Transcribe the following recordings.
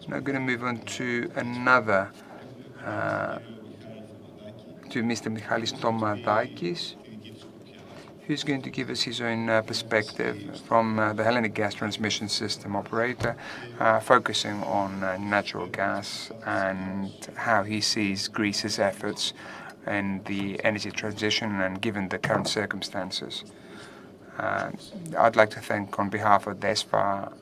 Now I'm going to move on to another, to Mr. Michalis Tomadakis, who's going to give us his own perspective from the Hellenic Gas Transmission System operator, focusing on natural gas and how he sees Greece's efforts in the energy transition and given the current circumstances. I'd like to thank, on behalf of DESFA,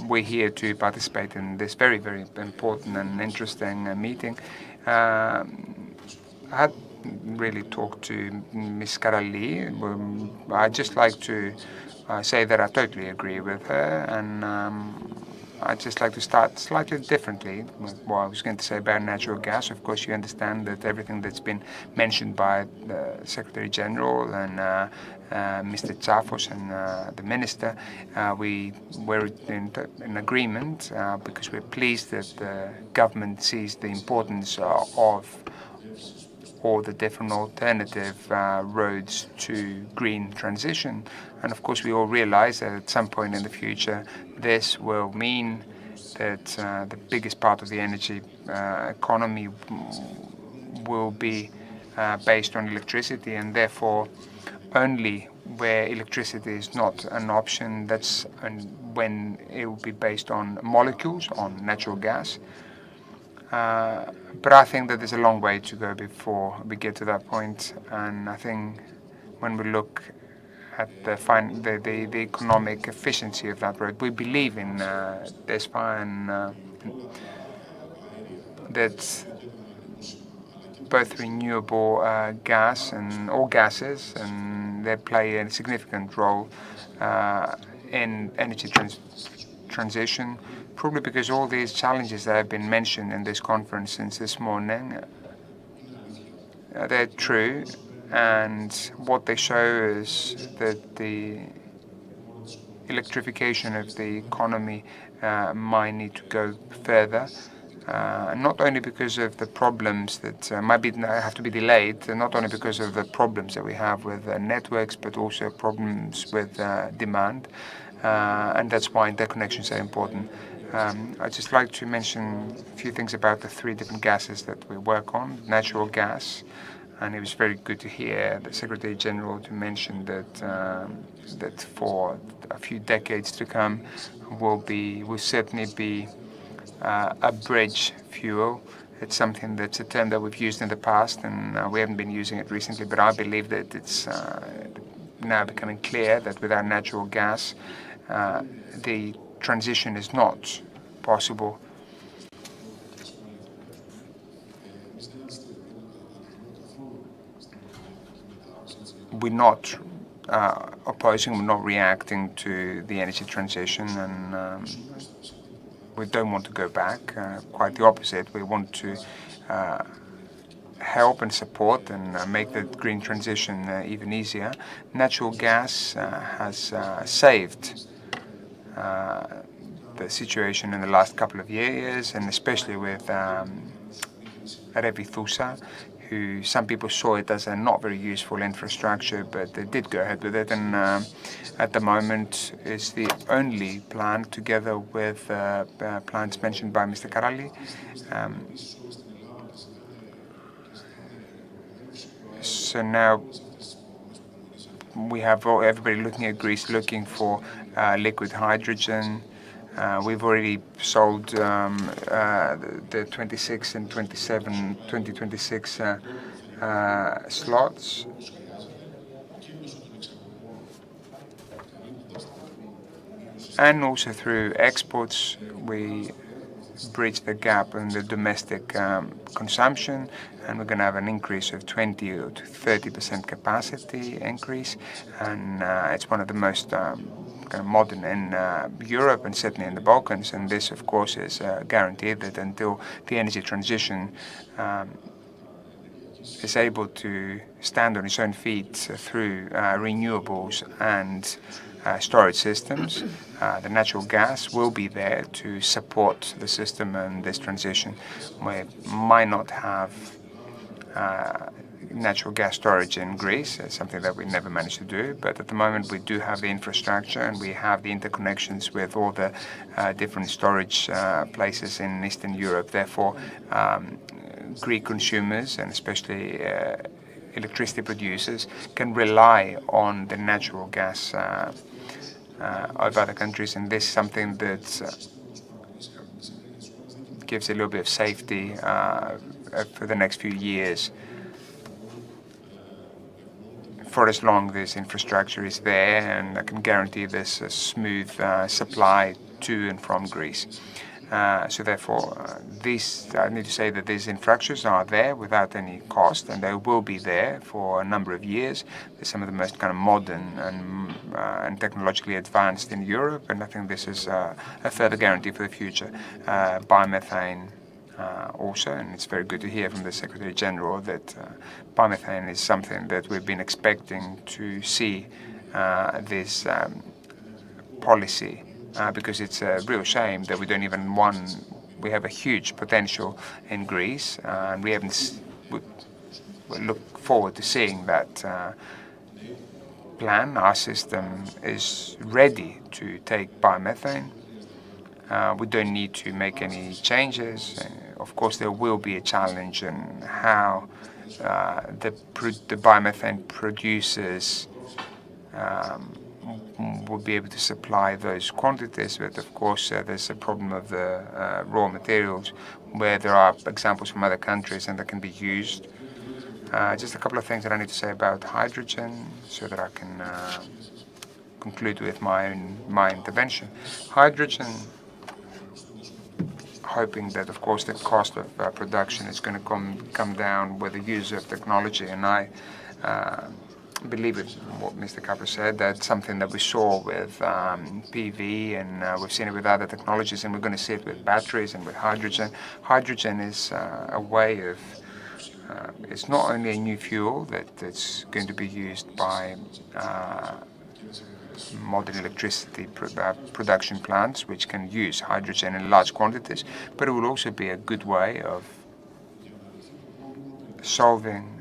we're here to participate in this very, very important and interesting meeting. I had really talked to Ms. Karali. I'd just like to say that I totally agree with her, and I'd just like to start slightly differently with what I was going to say about natural gas. Of course, you understand that everything that's been mentioned by the Secretary General and Mr. Tsafos and the Minister, we were in agreement because we're pleased that the government sees the importance of all the different alternative roads to green transition. And of course, we all realize that at some point in the future, this will mean that the biggest part of the energy economy will be based on electricity, and therefore only where electricity is not an option, that's when it will be based on molecules, on natural gas. But I think that there's a long way to go before we get to that point, and I think when we look at the economic efficiency of that road, we believe in DESFA and that both renewable gas and all gases, and they play a significant role in energy transition. Probably because all these challenges that have been mentioned in this conference since this morning, they're true, and what they show is that the electrification of the economy might need to go further, not only because of the problems that might have to be delayed, not only because of the problems that we have with networks, but also problems with demand, and that's why interconnections are important. I'd just like to mention a few things about the three different gases that we work on. Natural gas, and it was very good to hear the Secretary General to mention that that for a few decades to come will certainly be a bridge fuel. It's something that's a term that we've used in the past, and we haven't been using it recently, but I believe that it's now becoming clear that without natural gas, the transition is not possible. We're not opposing, we're not reacting to the energy transition, and we don't want to go back. Quite the opposite. We want to help and support and make the green transition even easier. Natural gas has saved the situation in the last couple of years, and especially with Revithousa, who some people saw it as a not very useful infrastructure, but they did go ahead with it, and at the moment is the only plant, together with plants mentioned by Mr. Karali. So now we have everybody looking at Greece, looking for liquid hydrogen. We've already sold the 26 and 2026 slots. And also through exports, we bridge the gap in the domestic consumption, and we're going to have an increase of 20 to 30% capacity increase, and it's one of the most kind of modern in Europe and certainly in the Balkans. And this, of course, is guaranteed that until the energy transition is able to stand on its own feet through renewables and storage systems, the natural gas will be there to support the system and this transition. We might not have natural gas storage in Greece. It's something that we never managed to do, but at the moment we do have the infrastructure and we have the interconnections with all the different storage places in Eastern Europe. Therefore, Greek consumers and especially electricity producers can rely on the natural gas of other countries, and this is something that gives a little bit of safety for the next few years, for as long this infrastructure is there, and I can guarantee this a smooth supply to and from Greece. So therefore, I need to say that these infrastructures are there without any cost, and they will be there for a number of years. They're some of the most kind of modern and technologically advanced in Europe, and I think this is a further guarantee for the future. Biomethane also, and it's very good to hear from the Secretary General that biomethane is something that we've been expecting to see this policy. Because it's a real shame that we don't even we have a huge potential in Greece, and we look forward to seeing that plan. Our system is ready to take biomethane. We don't need to make any changes. Of course, there will be a challenge in how the biomethane producers will be able to supply those quantities, but of course there's a problem of the raw materials where there are examples from other countries and that can be used. Just a couple of things that I need to say about hydrogen so that I can conclude with my intervention. Hydrogen, hoping that of course the cost of production is going to come down with the use of technology, and I believe it, what Mr. Kappa said, that's something that we saw with PV, and we've seen it with other technologies, and we're going to see it with batteries and with hydrogen. Hydrogen is a way of, it's not only a new fuel that's going to be used by modern electricity production plants, which can use hydrogen in large quantities, but it will also be a good way of solving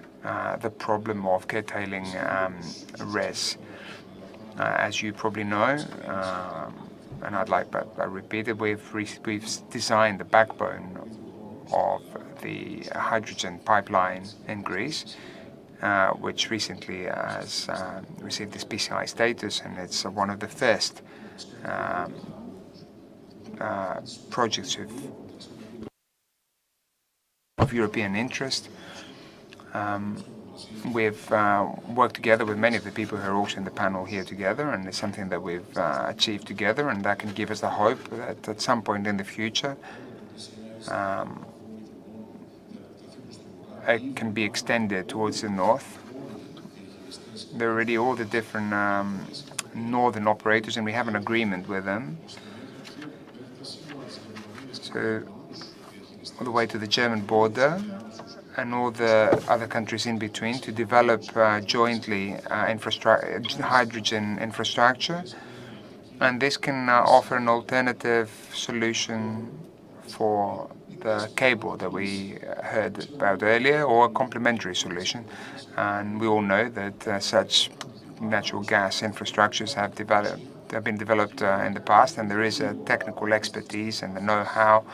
the problem of curtailing RES. As you probably know, and I repeat it, we've designed the backbone of the hydrogen pipeline in Greece, which recently has received this PCI status, and it's one of the first projects of European interest. We've worked together with many of the people who are also in the panel here together, and it's something that we've achieved together, and that can give us the hope that at some point in the future it can be extended towards the north. There are already all the different northern operators, and we have an agreement with them. So all the way to the German border, and all the other countries in between, to develop jointly hydrogen infrastructure. And this can offer an alternative solution for the cable that we heard about earlier, or a complementary solution. And we all know that such natural gas infrastructures have been developed in the past, and there is a technical expertise and the know-how.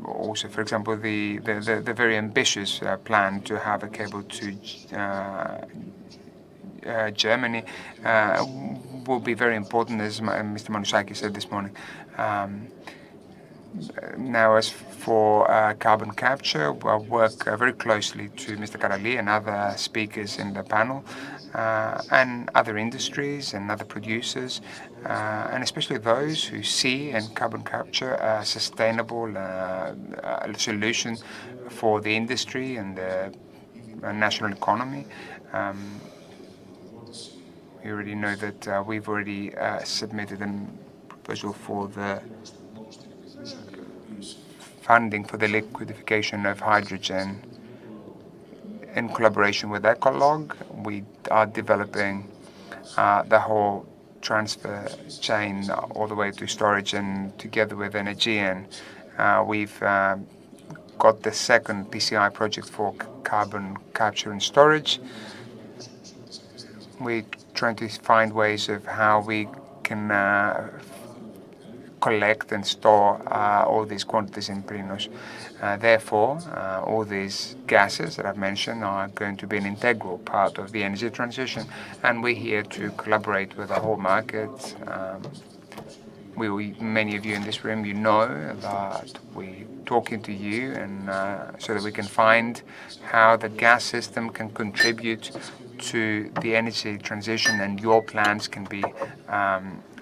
Also, for example, the very ambitious plan to have a cable to Germany will be very important, as Mr. Manouchakis said this morning. Now, as for carbon capture, we'll work very closely to Mr. Karali and other speakers in the panel, and other industries and other producers, and especially those who see in carbon capture a sustainable solution for the industry and the national economy. You already know that we've already submitted a proposal for the funding for the liquefaction of hydrogen in collaboration with Ecolog. We are developing the whole transfer chain all the way to storage, and together with ΕΝΕΡΓΕΙΑΚΟΣ, we've got the second PCI project for carbon capture and storage. We're trying to find ways of how we can collect and store all these quantities in Prinos. Therefore, all these gases that I've mentioned are going to be an integral part of the energy transition, and we're here to collaborate with the whole market. Many of you in this room, you know that we're talking to you, and so that we can find how the gas system can contribute to the energy transition, and your plans can be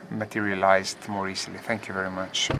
materialized more easily. Thank you very much.